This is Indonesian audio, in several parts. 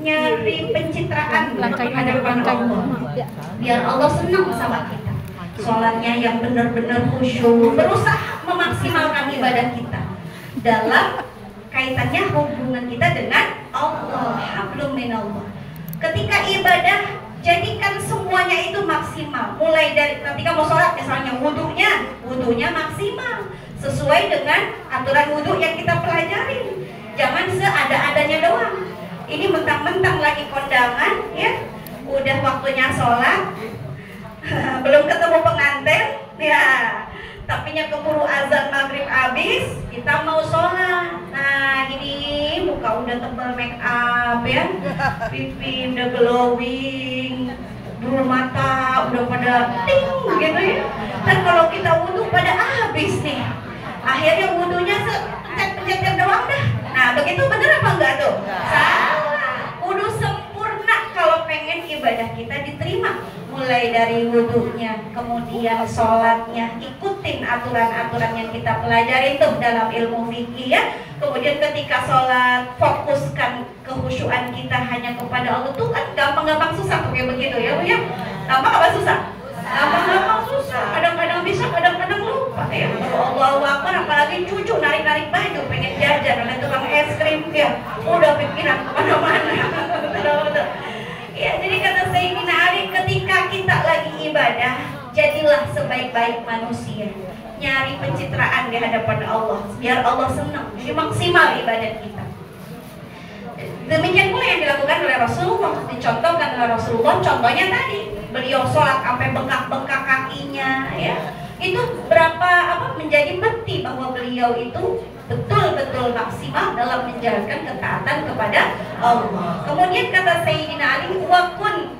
nyari pencitraan hadapan Allah, biar Allah senang sama kita. Sholatnya yang benar-benar khusyuk, berusaha memaksimalkan ibadah kita dalam kaitannya hubungan kita dengan Allah. Hablum minallah. Ketika ibadah, jadikan semuanya itu maksimal. Mulai dari ketika mau sholat, misalnya wudhunya maksimal sesuai dengan aturan wudhu yang kita pelajari. Jangan seada-adanya doang. Ini mentang-mentang lagi kondangan, ya, udah waktunya sholat, belum ketemu pengantin, ya, tapinya keburu azan maghrib habis, kita mau sholat. Nah, ini muka udah tebal make up, ya, pipi udah glowing, bulu mata udah pada ting gitu, ya. Dan kalau kita wudhu pada habis nih, akhirnya wudhunya pencet-pencet doang dah. Nah, begitu bener apa enggak tuh? Salah. Wudhu sempurna kalau pengen ibadah kita diterima. Mulai dari wudhunya, kemudian sholatnya, ikutin aturan-aturan yang kita pelajari itu dalam ilmu fikih, ya. Kemudian ketika sholat, fokuskan kekhusyuan kita hanya kepada Allah. Tuh kan gampang-gampang susah tuh kayak begitu, ya Bu, ya. Gampang apa susah? Gampang-gampang susah. Kadang-kadang bisa, kadang-kadang lupa, ya. Allahu Akbar, apalagi cucu narik-narik baju, pengen jajan, ada tukang es krim, ya. Udah pikiran kemana-mana. Ya, jadi kata Sayyidina Ali, ketika kita lagi ibadah, jadilah sebaik-baik manusia. Nyari pencitraan di hadapan Allah, biar Allah senang. Jadi maksimal ibadah kita. Demikian pula yang dilakukan oleh Rasulullah, dicontohkan oleh Rasulullah. Contohnya tadi, beliau sholat sampai bengkak-bengkak kakinya, ya. Itu menjadi bukti bahwa beliau itu betul-betul maksimal dalam menjalankan ketaatan kepada Allah. Kemudian kata Sayyidina Ali, wa kun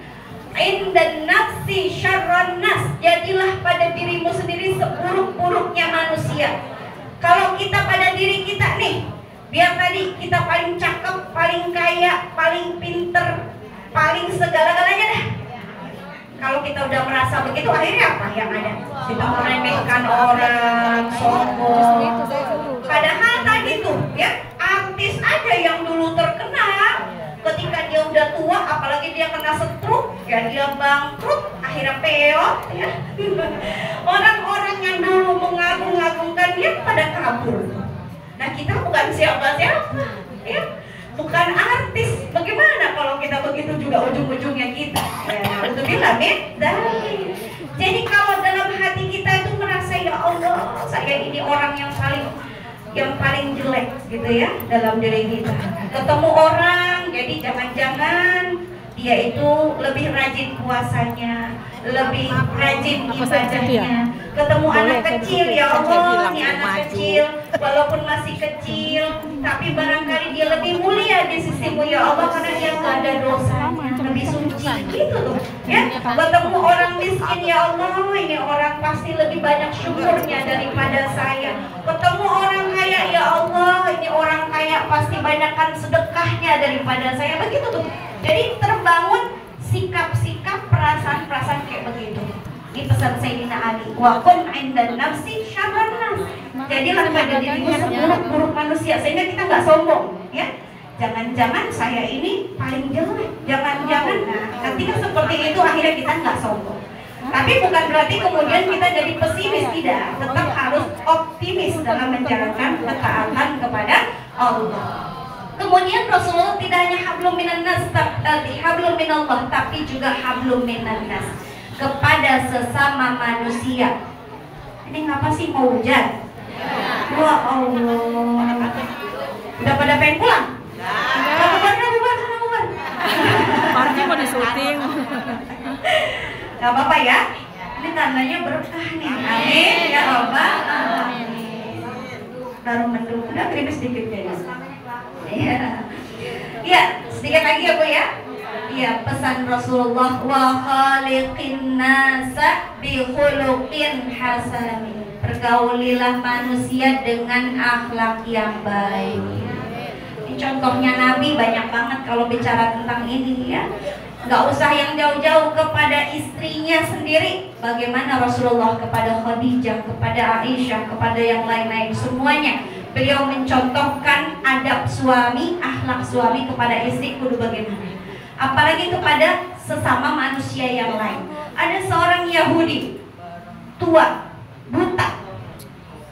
indan nafsi syarran nas, jadilah pada dirimu sendiri seburuk-buruknya manusia. Kalau kita pada diri kita nih, biar tadi kita paling cakep, paling kaya, paling pinter, paling segala-galanya dah. Kalau kita udah merasa begitu, akhirnya apa yang ada? Kita meremehkan orang, sombong. Padahal tadi tuh, ya, artis aja yang dulu terkenal, ketika dia udah tua, apalagi dia kena stroke, ya dia bangkrut, akhirnya peot, ya. Orang-orang yang dulu mengagung-agungkan dia pada kabur. Nah, kita bukan siapa-siapa, ya. Bukan artis. Bagaimana kalau kita begitu juga ujung-ujungnya kita? Ya, untuk bilang jadi kalau dalam hati kita itu merasa, ya Allah, saya ini orang yang paling jelek gitu, ya, dalam diri kita. Ketemu orang, jadi jangan-jangan dia itu lebih rajin puasanya, lebih rajin ibadahnya. Ketemu anak kecil, ya Allah, ini anak kecil, walaupun masih kecil, tapi barangkali dia lebih mulia di sisimu, ya Allah, karena dia nggak ada dosanya, lebih suci, gitu tuh, ya. Ketemu orang miskin, ya Allah, ini orang pasti lebih banyak syukurnya daripada saya. Ketemu orang kaya, ya Allah, ini orang kaya pasti banyakkan sedekahnya daripada saya, begitu tuh. Jadi terbangun sikap-sikap, perasaan-perasaan kayak begitu. Ini pesan Sayyidina Ali, wa kun indan nafsi syarran nas. Jadilah pada dirimu seburuk-buruk manusia, sehingga kita nggak sombong, ya. Jangan-jangan saya ini paling jelek, jangan-jangan. Nah, ketika seperti itu akhirnya kita nggak sombong. Tapi bukan berarti kemudian kita jadi pesimis, tidak. Tetap harus optimis dalam menjalankan ketaatan kepada Allah. Kemudian Rasulullah tidak hanya hablum minan nas, hablum minallah, tapi juga hablum minan nas, kepada sesama manusia. Ini ngapa sih, mau hujan? Wah Allah, udah pada pengen pulang? Bubar. Party mau disyuting. Gak apa-apa, ya. Ini tandanya berkah nih. Amin ya Allah. Baru mendung, udah krimis sedikit ya. Iya, sedikit lagi ya Bu, ya. Iya, pesan Rasulullah, wa khaliqin nasa bi khuluqin hasan. Pergaulilah manusia dengan akhlak yang baik. Ini contohnya Nabi banyak banget kalau bicara tentang ini, ya. Nggak usah yang jauh-jauh, kepada istrinya sendiri. Bagaimana Rasulullah kepada Khadijah, kepada Aisyah, kepada yang lain-lain, semuanya beliau mencontohkan adab suami, akhlak suami kepada istri kudu bagaimana. apalagi kepada sesama manusia yang lain. Ada seorang Yahudi tua, buta,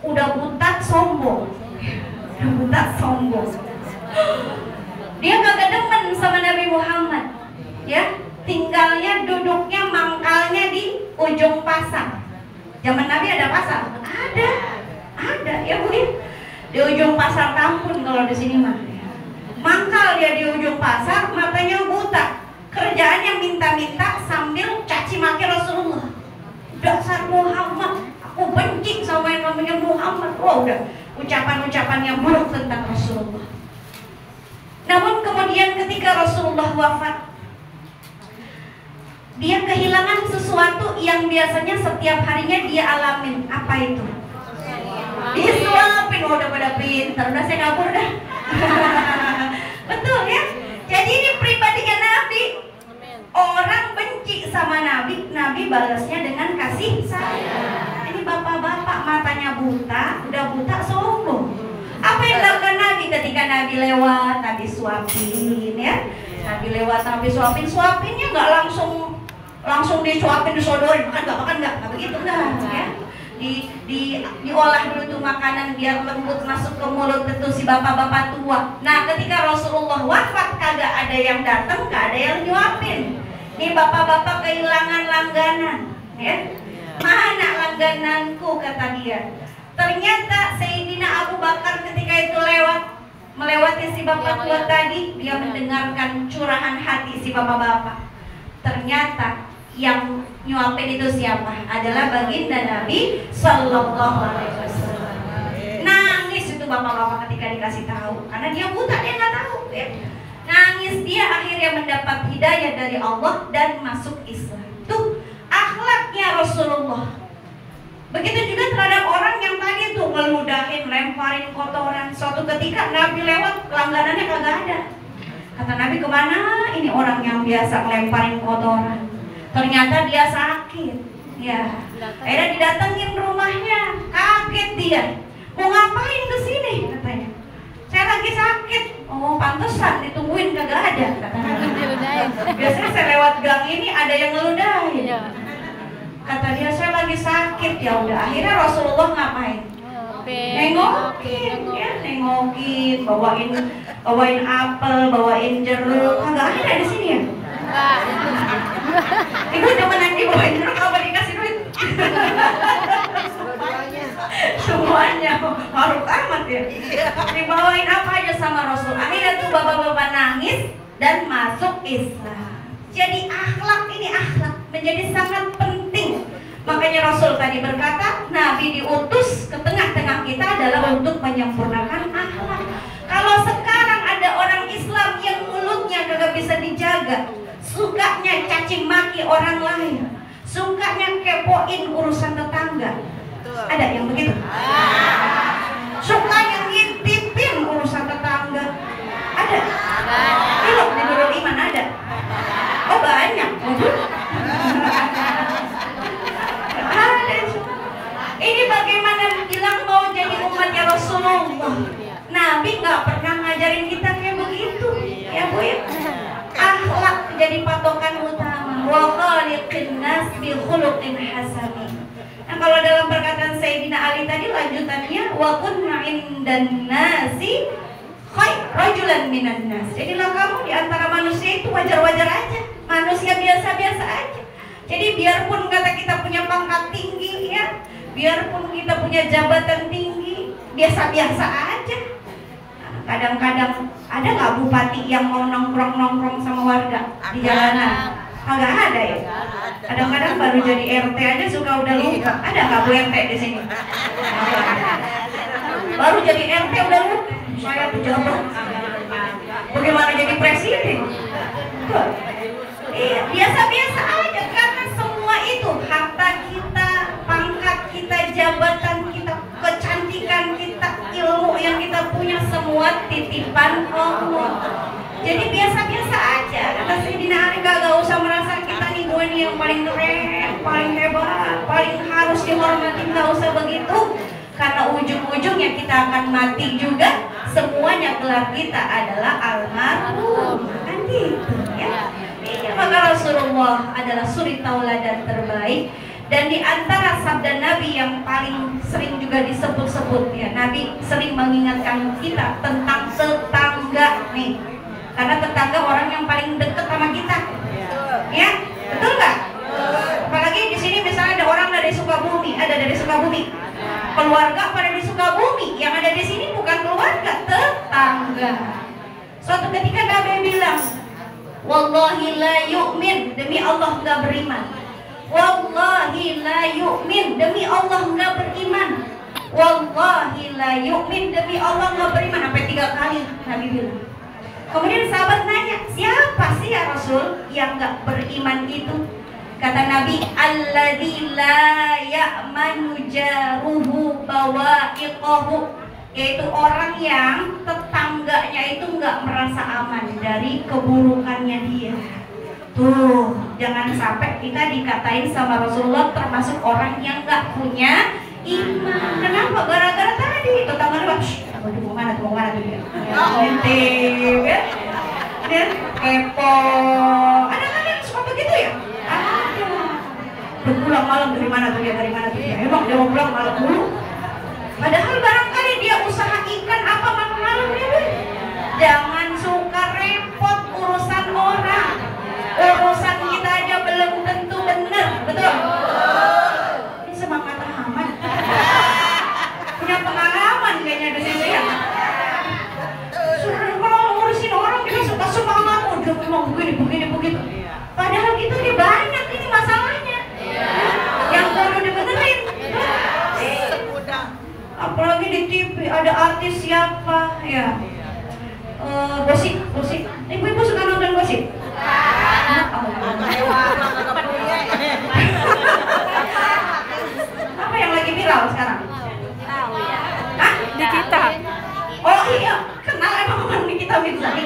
udah buta sombong, dia kagak demen sama Nabi Muhammad, ya, tinggalnya, duduknya, mangkalnya di ujung pasar. Zaman Nabi ada pasar? Ada ya Bu ya. Di ujung pasar Kampung kalau di sini mah. Mangkal dia di ujung pasar, matanya buta. Kerjaannya minta-minta sambil caci maki Rasulullah. Dasar Muhammad, aku benci sama yang namanya Muhammad. Wah, udah ucapan-ucapan yang buruk tentang Rasulullah. Namun kemudian ketika Rasulullah wafat, dia kehilangan sesuatu yang biasanya setiap harinya dia alamin. Apa itu? Disuapin. Oh, udah pada pinter, udah saya kabur dah. Betul ya? Jadi ini pribadinya Nabi. Orang benci sama Nabi, Nabi balasnya dengan kasih sayang. Ini bapak-bapak matanya buta, udah buta sombong. Apa yang dilakukan Nabi ketika Nabi lewat, Nabi suapin ya? Nabi lewat, Nabi suapin, suapinnya nggak langsung disuapin, disodorin, makan nggak begitu enggak ya? Diolah dulu tuh makanan biar lembut masuk ke mulut tentu si bapak-bapak tua. Nah, ketika Rasulullah wafat kagak ada yang datang, kagak ada yang nyuapin. Nih bapak-bapak kehilangan langganan, ya. Mana langgananku, kata dia. Ternyata Sayyidina Abu Bakar ketika itu melewati si bapak tua tadi, dia mendengarkan curahan hati si bapak-bapak. Ternyata yang nyuapin itu siapa? Adalah baginda Nabi Sallallahu Alaihi Wasallam. Nangis itu bapak-bapak ketika dikasih tahu, karena dia buta, dia nggak tahu ya. Nangis dia, akhirnya mendapat hidayah dari Allah dan masuk Islam. Tuh akhlaknya Rasulullah. Begitu juga terhadap orang yang tadi tuh ngeludahin, lemparin kotoran. Suatu ketika Nabi lewat, langganannya kagak ada. Kata Nabi, kemana ini orang yang biasa ngelemparin kotoran? Ternyata dia sakit, ya. Akhirnya didatengin rumahnya, kaget dia. Mau ngapain kesini? Katanya. Saya lagi sakit. Oh, pantesan ditungguin kagak ada. Katanya. Biasanya saya lewat gang ini ada yang ngeludahin. Kata dia, saya lagi sakit. Ya udah. Akhirnya Rasulullah ngapain? Nengokin, ya, nengokin, bawain apel, bawain jeruk. Kagak ada di sini ya? Ibu temenan dibawain jeruk apa dikasih duit? Semuanya maruk amat ya. Dibawain apa aja sama Rasul. Akhirnya tuh bapak-bapak nangis dan masuk Islam. Jadi akhlak ini menjadi sangat penting. Makanya Rasul tadi berkata, Nabi diutus ke tengah-tengah kita adalah untuk menyempurnakan akhlak. Kalau sekarang ada orang Islam yang mulutnya kagak bisa dijaga, sukanya caci maki orang lain, sukanya kepoin urusan tetangga. Ada yang begitu? Sukanya ngintipin urusan tetangga. Ada? Belum di Nurul Iman ada? Oh banyak. Ini bagaimana bilang mau jadi umatnya Rasulullah. Nabi nggak pernah ngajarin kita kayak begitu, ya Bu ya. Akhlak jadi patokan utama. Wa khaliqin nas bi khuluqin hasanin. Nah, kalau dalam perkataan Sayyidina Ali tadi lanjutannya wa kunna indan nasi rajulan minan nas. Jadilah kamu di antara manusia itu wajar-wajar aja, manusia biasa-biasa aja. Jadi biarpun kata kita punya pangkat tinggi ya, biarpun kita punya jabatan tinggi, biasa-biasa aja. Kadang-kadang ada nggak bupati yang mau nongkrong-nongkrong sama warga di jalanan? Kagak ada ya. Kadang-kadang baru jadi RT aja suka udah lupa. Ada nggak Bu RT di sini? Baru jadi RT udah lupa. Saya pejabat. Bagaimana jadi presiden? Biasa-biasa aja, karena semua itu harta kita, pangkat kita, jabatan kita, kecantikan kita, ilmu yang kita punya, semua titipan Allah. Jadi biasa-biasa aja. Kata Sayyidina Ali, gak usah merasa kita nih gue nih yang paling keren, paling hebat, paling harus dihormatin, gak usah begitu. Karena ujung-ujungnya kita akan mati juga. Semuanya gelar kita adalah almarhum. Kan gitu ya. Rasulullah adalah suri tauladan terbaik. Dan di antara sabda Nabi yang paling sering juga disebut-sebut ya, Nabi sering mengingatkan kita tentang tetangga nih. Karena tetangga orang yang paling dekat sama kita. Ya, betul nggak? Apalagi di sini misalnya ada orang dari Sukabumi, ada dari Sukabumi. Keluarga pada di Sukabumi, yang ada di sini bukan keluarga, tetangga. Suatu ketika Nabi bilang, wallahi la yu'min, demi Allah nggak beriman. Wallahi la yu'min, demi Allah nggak beriman. Wallahi la yu'min, demi Allah nggak beriman. Sampai 3 kali Nabi bilang. Kemudian sahabat nanya, siapa sih ya Rasul yang nggak beriman itu? Kata Nabi, alladzi la ya'manu jaruhu bawa'iqahu, yaitu orang yang tetangganya itu nggak merasa aman dari keburukannya dia. Tuh, jangan sampai kita dikatain sama Rasulullah termasuk orang yang nggak punya iman. Kenapa? Gara-gara tadi tetangganya, waduh mau mana tuh dia? Ente, ya? Dan kepo. Ada kan yang suka begitu ya? Ada. Pulang malam dari mana tuh dia? Emang dia mau pulang malam dulu? Padahal barangkali dia usaha ikan apa malam dia. Jangan suka repot urusan orang. Urusan kita aja belum tentu benar, betul? Ini semangat amat. Punya pengalaman kayaknya di sini ya. Kalau ngurusin orang kita suka semangat, udah memang begini begitu. Padahal itu dia banyak ini masalahnya. Yang perlu dibenerin. Apalagi di TV ada artis siapa ya? Gosip. Ibu-ibu suka nonton gosip? Apa yang lagi viral sekarang? Hah? Nikita. Oh iya, kenal emang Nikita Mirzani?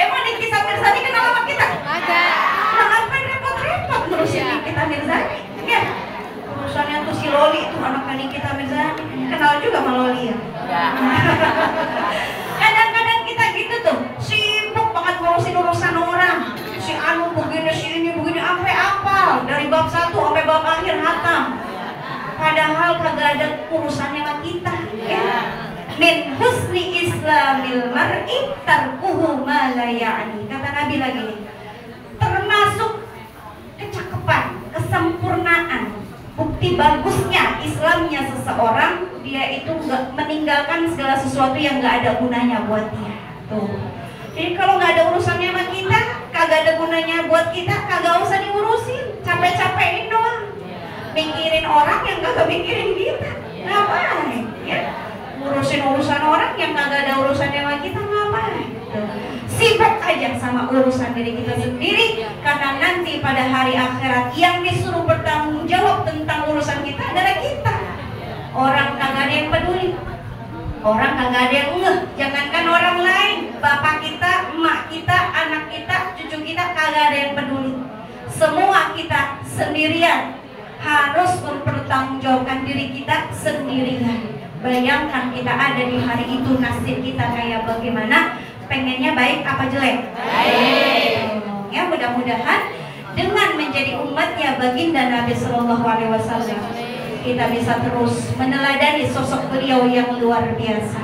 Emang Nikita Mirzani kenal sama kita? Ada. Nah, ngapain repot-repot ngurusin Nikita Mirzani? Ya, urusannya tuh si Loli itu anaknya Nikita Mirzani. Kenal juga sama Loli ya? Kadang-kadang kita gitu tuh, sibuk banget ngurusin urusan orang. Si anu begini, si ini begini, sampai apal dari bab 1 sampai bab akhir hatam. Padahal kagak ada urusannya sama kita. Ya. Min husni islamil mar'i tarkuhu ma la ya'ni. Kata Nabi lagi nih, termasuk kecakapan, kesempurnaan, bukti bagusnya Islamnya seseorang, dia itu nggak meninggalkan segala sesuatu yang nggak ada gunanya buat dia. Tuh. Jadi kalau nggak ada urusannya sama kita, kagak ada gunanya buat kita, kagak usah diurusin, capek-capekin doang. Mikirin orang yang kagak mikirin kita, ngapain? Ya, ngurusin urusan orang yang kagak ada urusannya sama kita, ngapain? Sibuk aja sama urusan diri kita sendiri, karena nanti pada hari akhirat yang disuruh bertanggung jawab tentang urusan kita adalah kita. Orang kagak ada yang peduli, orang kagak ada yang ngeh. Jangankan orang lain, bapak kita, emak kita, anak kita, cucu kita, kagak ada yang peduli. Semua kita sendirian harus mempertanggungjawabkan diri kita sendirian. Bayangkan kita ada di hari itu, nasib kita kayak bagaimana? Pengennya baik apa jelek? Baik. Ya, mudah-mudahan dengan menjadi umatnya baginda Nabi Sallallahu Alaihi Wasallam, kita bisa terus meneladani sosok beliau yang luar biasa.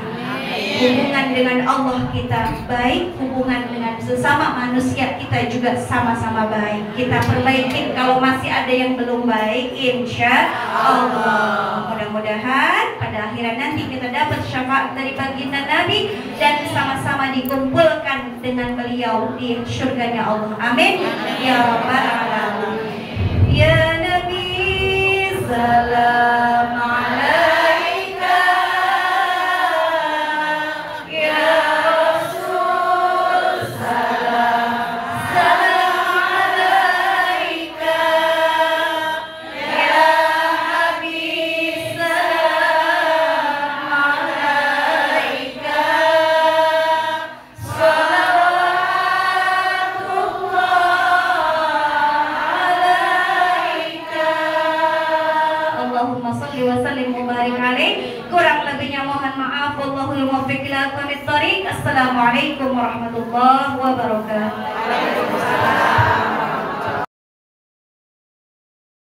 Hubungan dengan Allah kita baik, hubungan dengan sesama manusia kita juga sama-sama baik. Kita perbaiki kalau masih ada yang belum baik, insya Allah. Mudah-mudahan pada akhirnya nanti kita dapat syafaat dari baginda Nabi dan sama-sama dikumpulkan dengan beliau di surganya Allah. Amin. Ya Rabbal Alamin. Ya Nabi, salam alaika. Wallahul muwaffiq ila aqwamit thoriq. Assalamualaikum warahmatullahi wabarakatuh.